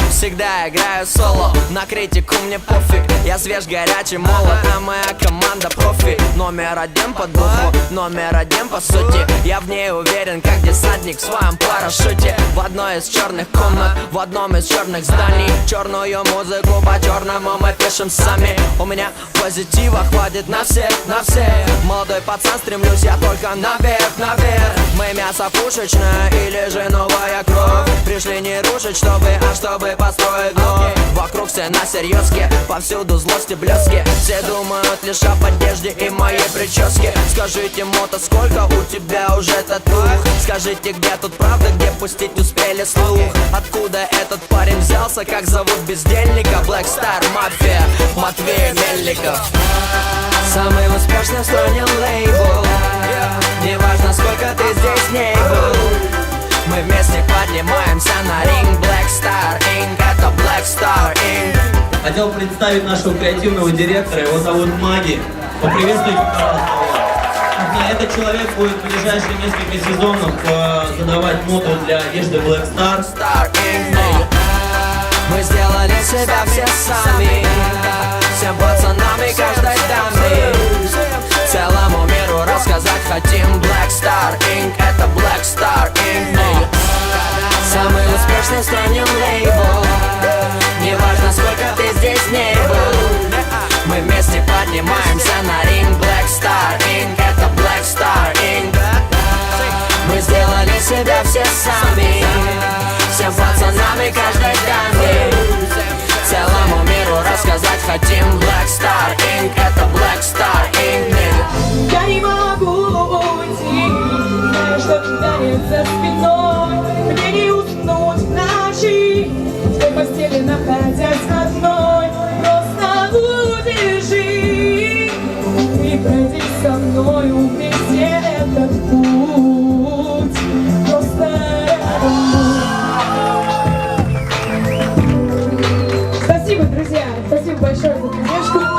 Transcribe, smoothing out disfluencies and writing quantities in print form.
Всегда играю соло, на критику мне пофиг. Я свеж, горячий, молод, а моя команда профи. Номер один по духу, номер один по сути. Я в ней уверен, как десантник в своем парашюте. В одной из черных комнат, в одном из черных зданий. Черную музыку по-черному мы пишем сами. У меня позитива хватит на всех, на всех. Молодой пацан, стремлюсь я только наверх, наверх. Мы мясо пушечное или же новая кровь. Пришли не рушить, чтобы построить вновь. Вокруг все на серьезке, повсюду злость и блески. Все думают лишь об одежде и моей прическе. Скажите, мото, сколько у тебя уже татух? Скажите, где тут правда, где пустить успели слух? Откуда этот парень взялся, как зовут бездельника? Black Star Mafia, Матвей Мельников. Самый успешный в стране лейбл. Неважно, сколько ты здесь не был. Мы вместе поднимаемся на ринг. Black Star Inc. Это Black Star Inc. Хотел представить нашего креативного директора, его зовут Маги. Поприветствуйте, пожалуйста. Этот человек будет в ближайшие несколько сезонов задавать моду для одежды Black Star Inc. Мы сделали себя все сами, всем пацанам и каждой даме. Целому миру рассказать хотим. Black Star Inc. Это Black Star Inc. Самый успешный в стране лейбл. Неважно, сколько ты здесь не был. Мы вместе поднимаемся на ринг. Black Star Inc. Это Black Star Inc. Мы сделали себя все сами, всем пацанам и каждой даме. Целому миру рассказать хотим. Black Star Inc. Это Black Star Inc. Я не могу уйти, знаешь, что тебя нет за спиной. Мне не уснуть в ночи, в той постели находясь одной. Просто удержи и пройди со мною вместе этот путь. Просто рядом. Спасибо, друзья, спасибо большое за поддержку.